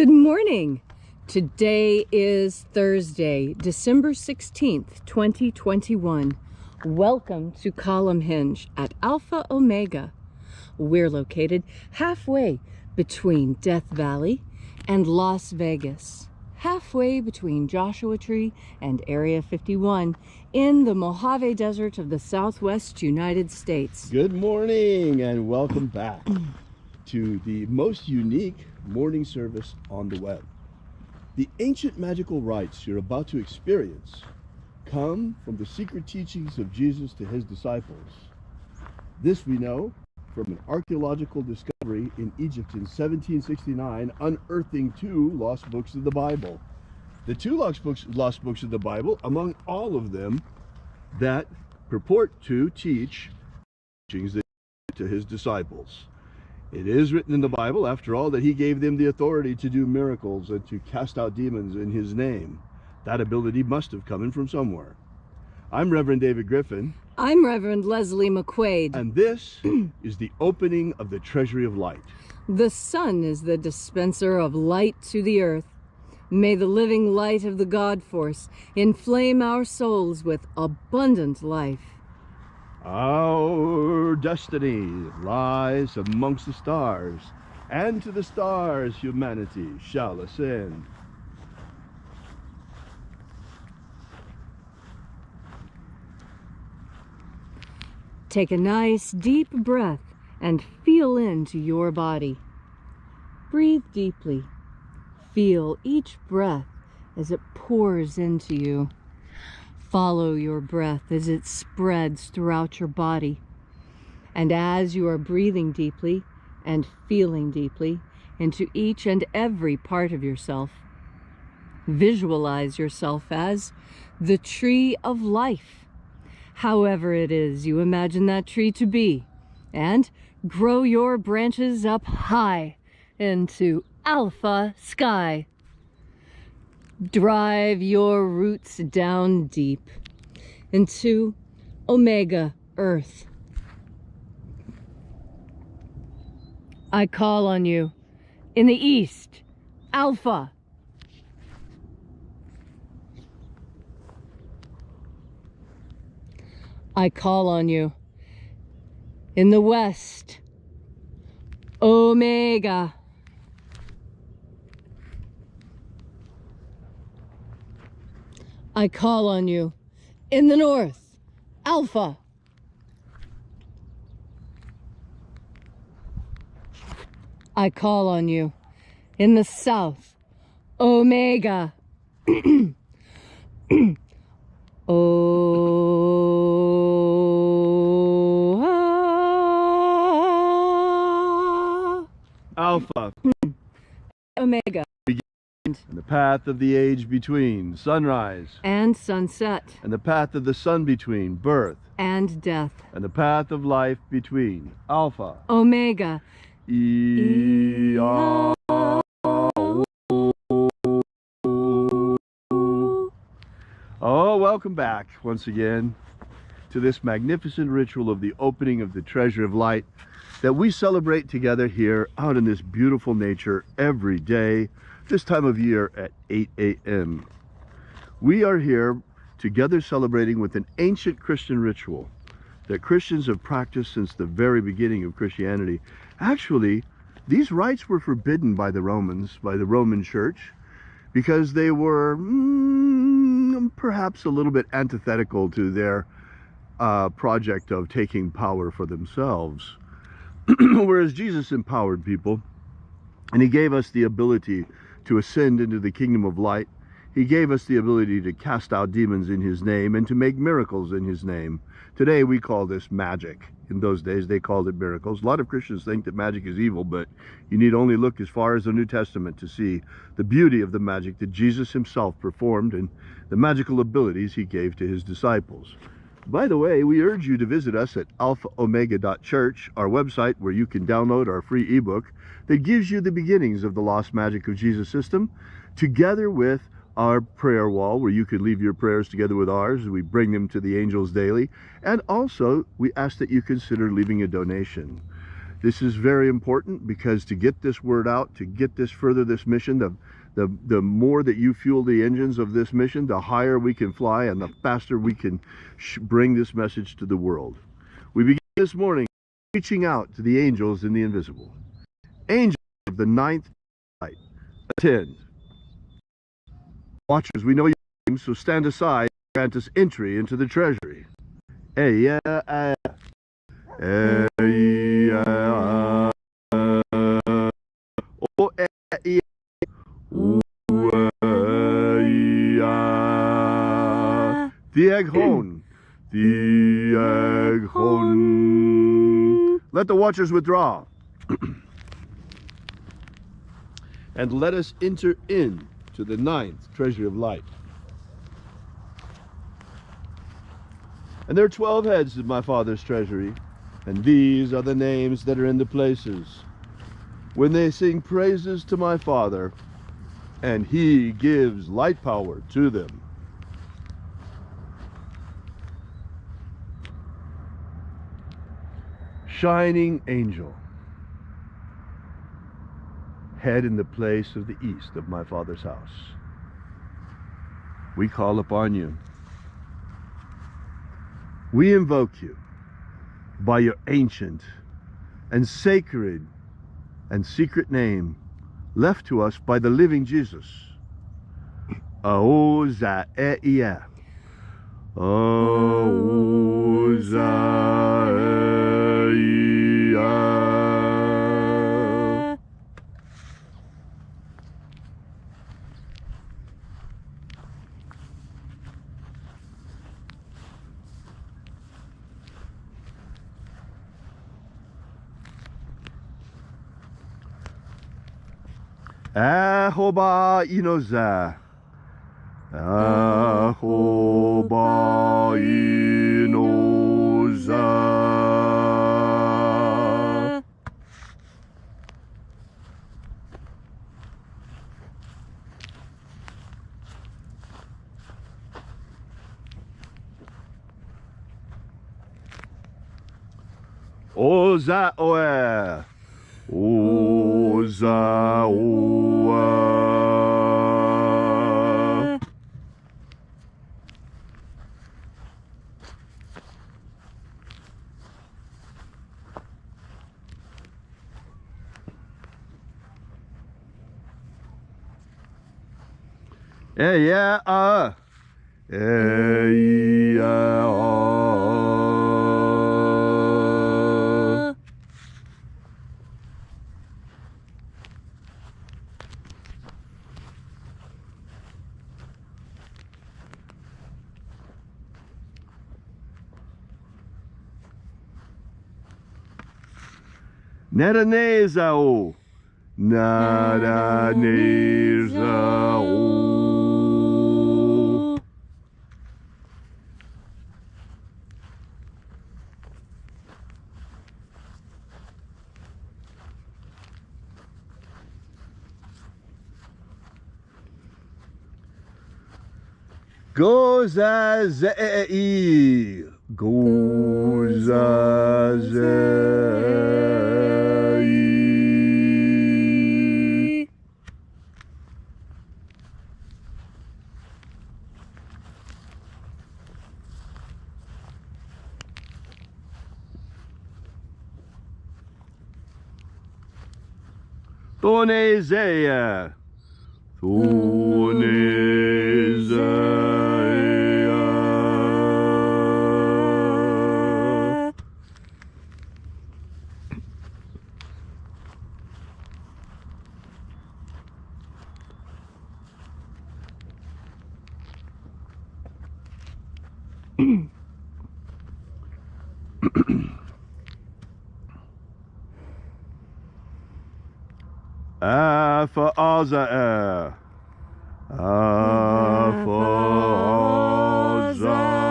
Good morning. Today is Thursday, December 16th, 2021. Welcome to Columnhenge at Alpha Ωmega. We're located halfway between Death Valley and Las Vegas, halfway between Joshua Tree and Area 51 in the Mojave Desert of the Southwest United States. Good morning and welcome back to the most unique morning service on the web. The ancient magical rites you're about to experience come from the secret teachings of Jesus to his disciples. This we know from an archaeological discovery in Egypt in 1769, unearthing two lost books of the Bible. The two lost books of the Bible, among all of them, that purport to teach teachings to his disciples. It is written in the Bible, after all, that he gave them the authority to do miracles and to cast out demons in his name. That ability must have come from somewhere. I'm Reverend David Griffin. I'm Reverend Leslie McQuade. And this is the opening of the Treasury of Light. The sun is the dispenser of light to the earth. May the living light of the God Force inflame our souls with abundant life. Our destiny lies amongst the stars, and to the stars humanity shall ascend. Take a nice deep breath and feel into your body. Breathe deeply. Feel each breath as it pours into you. Follow your breath as it spreads throughout your body. And as you are breathing deeply and feeling deeply into each and every part of yourself, visualize yourself as the tree of life, however it is you imagine that tree to be, and grow your branches up high into alpha sky. Drive your roots down deep into Omega Earth. I call on you in the east, Alpha. I call on you in the west, Omega. I call on you in the north, Alpha. I call on you in the south, Omega. Alpha. Omega. And the path of the age between, sunrise and sunset. And the path of the sun between, birth and death. And the path of life between, Alpha. Omega. Oh, welcome back once again to this magnificent ritual of the opening of the Treasury of Light that we celebrate together here out in this beautiful nature every day, this time of year at 8 a.m. We are here together celebrating with an ancient Christian ritual that Christians have practiced since the very beginning of Christianity. Actually, these rites were forbidden by the Romans, by the Roman Church, because they were perhaps a little bit antithetical to their project of taking power for themselves. Whereas Jesus empowered people, and he gave us the ability to ascend into the kingdom of light. He gave us the ability to cast out demons in his name and to make miracles in his name. Today we call this magic. In those days they called it miracles. A lot of Christians think that magic is evil, but you need only look as far as the New Testament to see the beauty of the magic that Jesus himself performed and the magical abilities he gave to his disciples. By the way, we urge you to visit us at alphaomega.church, our website where you can download our free ebook that gives you the beginnings of the Lost Magic of Jesus system, together with our prayer wall where you can leave your prayers together with ours. We bring them to the angels daily. And also, we ask that you consider leaving a donation. This is very important because to get this word out, to get this further, this mission, the more that you fuel the engines of this mission, the higher we can fly and the faster we can bring this message to the world. We begin this morning reaching out to the angels in the invisible. Angels of the ninth light, attend. Watchers, we know your names, so stand aside and grant us entry into the treasury. Let the watchers withdraw. And let us enter in to the ninth Treasury of Light. And there are 12 heads of my Father's treasury, and these are the names that are in the places. When they sing praises to my Father, and he gives light power to them. Shining angel, head in the place of the east of my Father's house. We call upon you. We invoke you by your ancient and sacred and secret name left to us by the living Jesus. Aozaeia. Aozaeia. Ahoba inoza. Ahoba inoza. Oza oe. Oza oe. Yeah, Naranezao. Naranezao. Gozazei. Gozazei. Tonezeia. Tonezeia. Alpha Ωmega. Alpha Ωmega.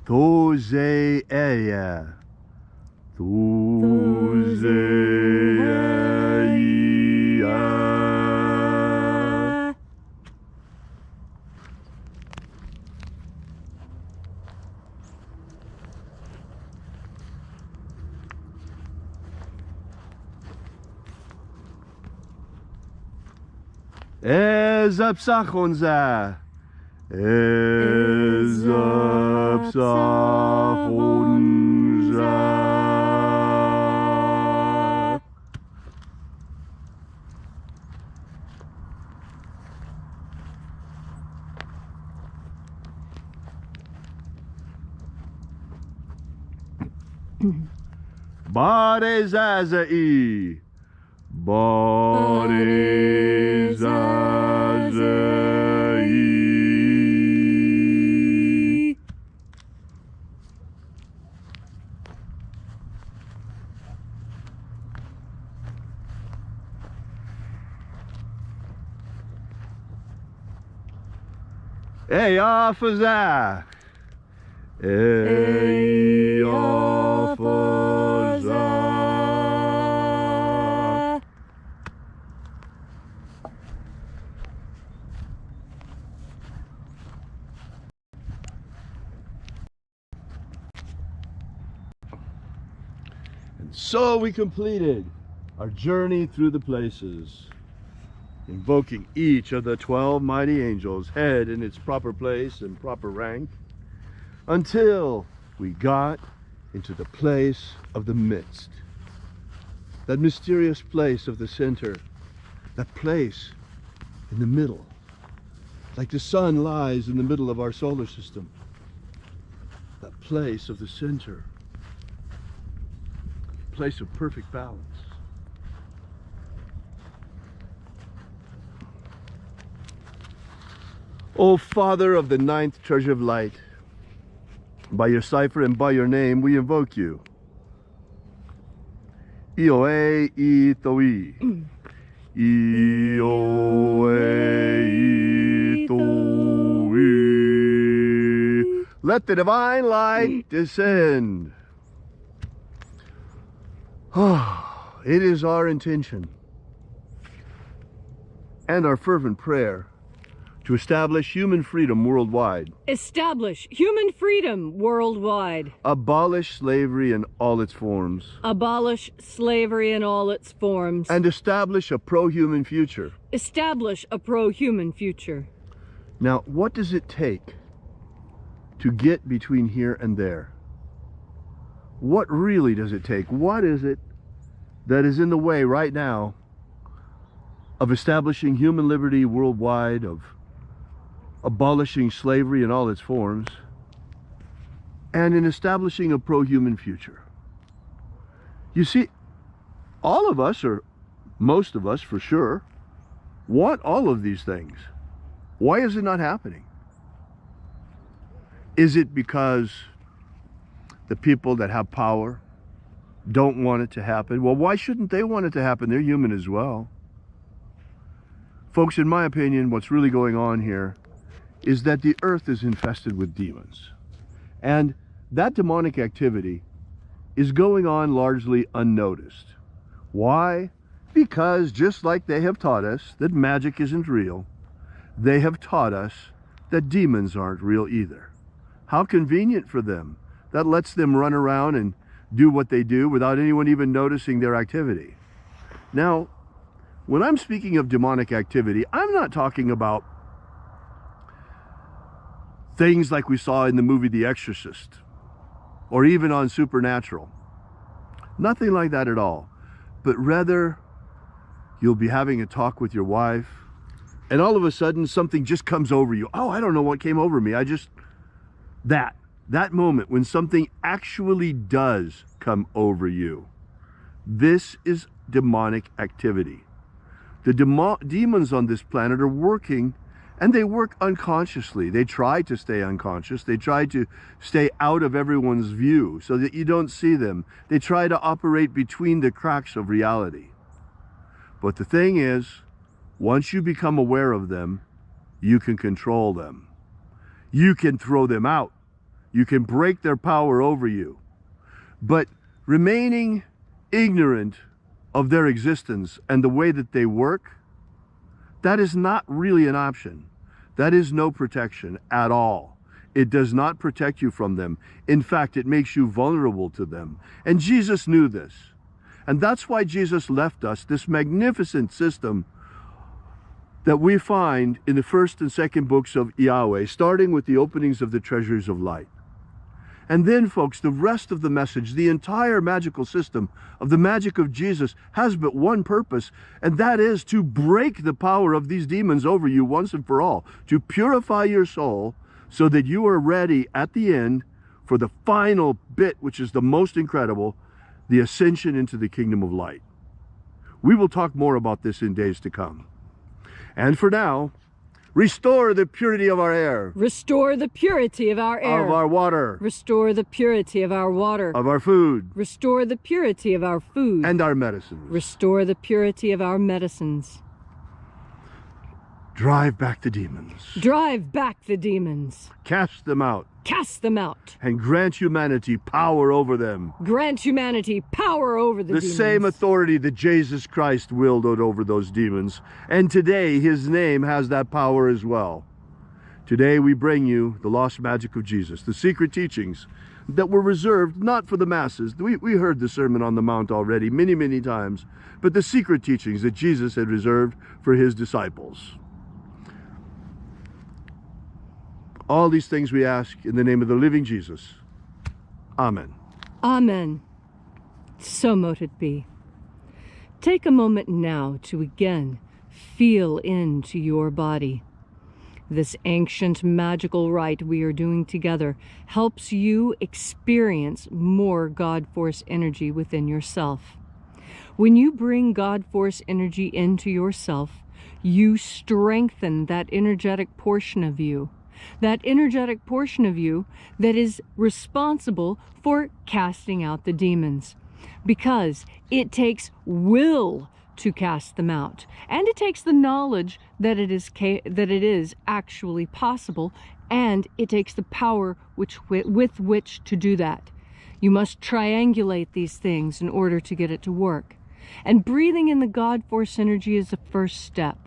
Thoseia. Thoseia. Ezapsachonza. Ezapsachonza. Barezazai. Barezazai. Eyafaza. Eyafaza. So we completed our journey through the places, invoking each of the 12 mighty angels, head in its proper place and proper rank, until we got into the place of the midst, that mysterious place of the center, that place in the middle, like the sun lies in the middle of our solar system, that place of the center, place of perfect balance. O Father of the 9th Treasury of Light, by your cipher and by your name we invoke you. Ioe itoi. Ioe itoi. Let the divine light descend. It is our intention and our fervent prayer to establish human freedom worldwide. Establish human freedom worldwide. Abolish slavery in all its forms. Abolish slavery in all its forms. And establish a pro-human future. Establish a pro-human future. Now, what does it take to get between here and there? What really does it take? What is it that is in the way right now of establishing human liberty worldwide, of abolishing slavery in all its forms, and in establishing a pro-human future? You see, all of us, or most of us for sure, want all of these things. Why is it not happening? Is it because the people that have power don't want it to happen? Well, why shouldn't they want it to happen? They're human as well. Folks, in my opinion, what's really going on here is that the earth is infested with demons. And that demonic activity is going on largely unnoticed. Why? Because just like they have taught us that magic isn't real, they have taught us that demons aren't real either. How convenient for them. That lets them run around and do what they do without anyone even noticing their activity. Now, when I'm speaking of demonic activity, I'm not talking about things like we saw in the movie The Exorcist, or even on Supernatural. Nothing like that at all. But rather, you'll be having a talk with your wife, and all of a sudden something just comes over you. Oh, I don't know what came over me. That moment when something actually does come over you. This is demonic activity. The demons on this planet are working, and they work unconsciously. They try to stay unconscious. They try to stay out of everyone's view so that you don't see them. They try to operate between the cracks of reality. But the thing is, once you become aware of them, you can control them. You can throw them out. You can break their power over you. But remaining ignorant of their existence and the way that they work, that is not really an option. That is no protection at all. It does not protect you from them. In fact, it makes you vulnerable to them. And Jesus knew this. And that's why Jesus left us this magnificent system that we find in the first and second books of Yahweh, starting with the openings of the Treasuries of Light. And then, folks, the rest of the message, the entire magical system of the magic of Jesus has but one purpose, and that is to break the power of these demons over you once and for all, to purify your soul so that you are ready at the end for the final bit, which is the most incredible, the ascension into the kingdom of light. We will talk more about this in days to come. And for now, restore the purity of our air. Restore the purity of our air. Of our water. Restore the purity of our water. Of our food. Restore the purity of our food. And our medicines. Restore the purity of our medicines. Drive back the demons. Drive back the demons. Cast them out. Cast them out. And grant humanity power over them. Grant humanity power over the demons. The same authority that Jesus Christ wielded over those demons. And today his name has that power as well. Today we bring you the lost magic of Jesus, the secret teachings that were reserved not for the masses. We heard the Sermon on the Mount already many, many times, but the secret teachings that Jesus had reserved for his disciples. All these things we ask in the name of the living Jesus. Amen. Amen. So mote it be. Take a moment now to again feel into your body. This ancient magical rite we are doing together helps you experience more God Force energy within yourself. When you bring God Force energy into yourself, you strengthen that energetic portion of you. That energetic portion of you that is responsible for casting out the demons. Because it takes will to cast them out. And it takes the knowledge that it is actually possible. And it takes the power with which to do that. You must triangulate these things in order to get it to work. And breathing in the God Force energy is the first step.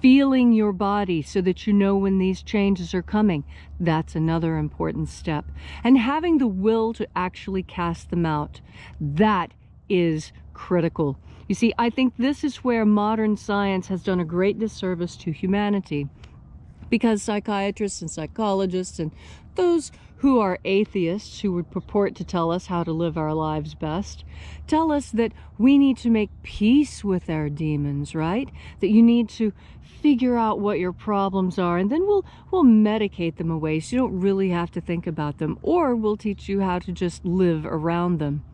Feeling your body so that you know when these changes are coming, that's another important step. And having the will to actually cast them out, that is critical. You see, I think this is where modern science has done a great disservice to humanity, because psychiatrists and psychologists and those who are atheists, who would purport to tell us how to live our lives best, tell us that we need to make peace with our demons, right? That you need to figure out what your problems are, and then we'll medicate them away so you don't really have to think about them, or we'll teach you how to just live around them.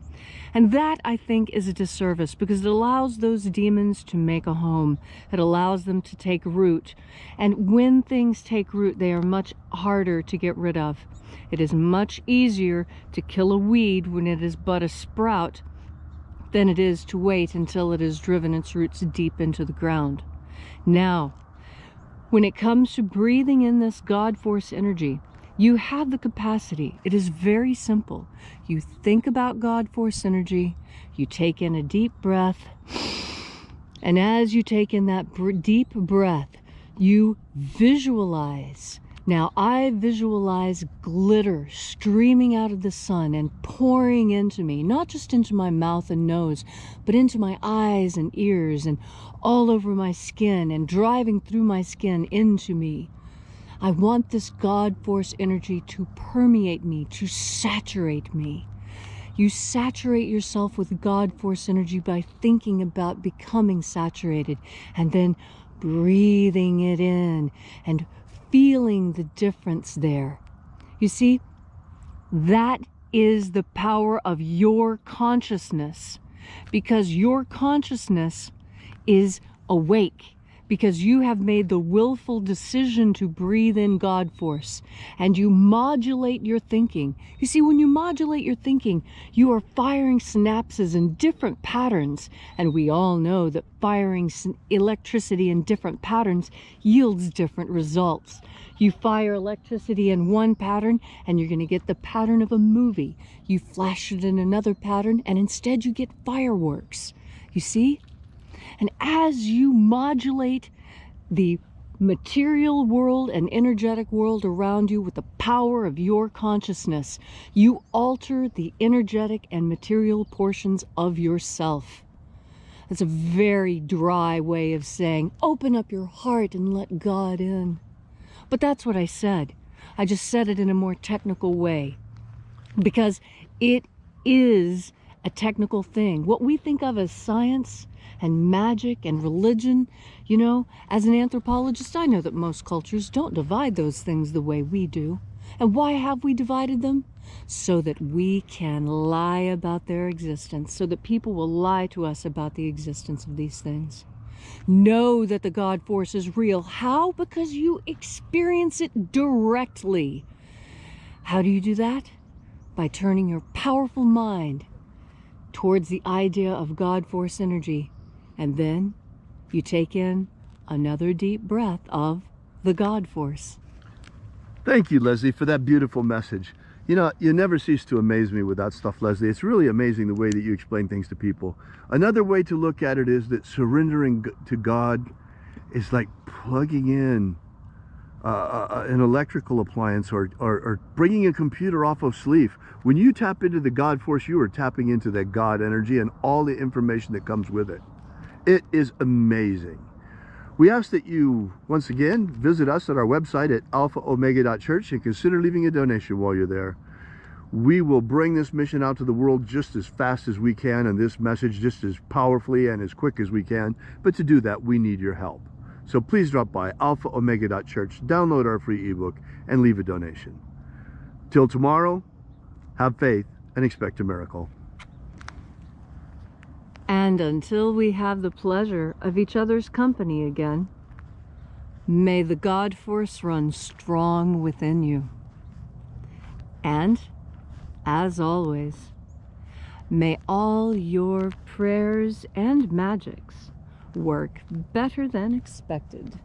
And that, I think, is a disservice, because it allows those demons to make a home. It allows them to take root. And when things take root, they are much harder to get rid of. It is much easier to kill a weed when it is but a sprout than it is to wait until it has driven its roots deep into the ground. Now, when it comes to breathing in this God Force energy, you have the capacity. It is very simple. You think about God Force energy, you take in a deep breath, and as you take in that deep breath, you visualize. Now, I visualize glitter streaming out of the sun and pouring into me, not just into my mouth and nose, but into my eyes and ears and all over my skin and driving through my skin into me. I want this God Force energy to permeate me, to saturate me. You saturate yourself with God Force energy by thinking about becoming saturated and then breathing it in and feeling the difference there. You see, that is the power of your consciousness, because your consciousness is awake, because you have made the willful decision to breathe in God force, and you modulate your thinking. You see, when you modulate your thinking, you are firing synapses in different patterns, and we all know that firing electricity in different patterns yields different results. You fire electricity in one pattern, and you're going to get the pattern of a movie. You flash it in another pattern, and instead you get fireworks. You see? And as you modulate the material world and energetic world around you with the power of your consciousness, you alter the energetic and material portions of yourself. That's a very dry way of saying, open up your heart and let God in. But that's what I said. I just said it in a more technical way, because it is a technical thing. What we think of as science and magic and religion, you know, as an anthropologist, I know that most cultures don't divide those things the way we do. And why have we divided them? So that we can lie about their existence, so that people will lie to us about the existence of these things. Know that the God force is real. How? Because you experience it directly. How do you do that? By turning your powerful mind towards the idea of God force energy. And then you take in another deep breath of the God force. Thank you, Leslie, for that beautiful message. You know, you never cease to amaze me with that stuff, Leslie. It's really amazing the way that you explain things to people. Another way to look at it is that surrendering to God is like plugging in an electrical appliance or bringing a computer off of sleep. When you tap into the God force, you are tapping into that God energy and all the information that comes with it. It is amazing. We ask that you, once again, visit us at our website at alphaomega.church and consider leaving a donation while you're there. We will bring this mission out to the world just as fast as we can, and this message just as powerfully and as quick as we can. But to do that, we need your help. So please drop by alphaomega.church, download our free ebook, and leave a donation. Till tomorrow, have faith and expect a miracle. And until we have the pleasure of each other's company again, may the God force run strong within you. And, as always, may all your prayers and magics work better than expected.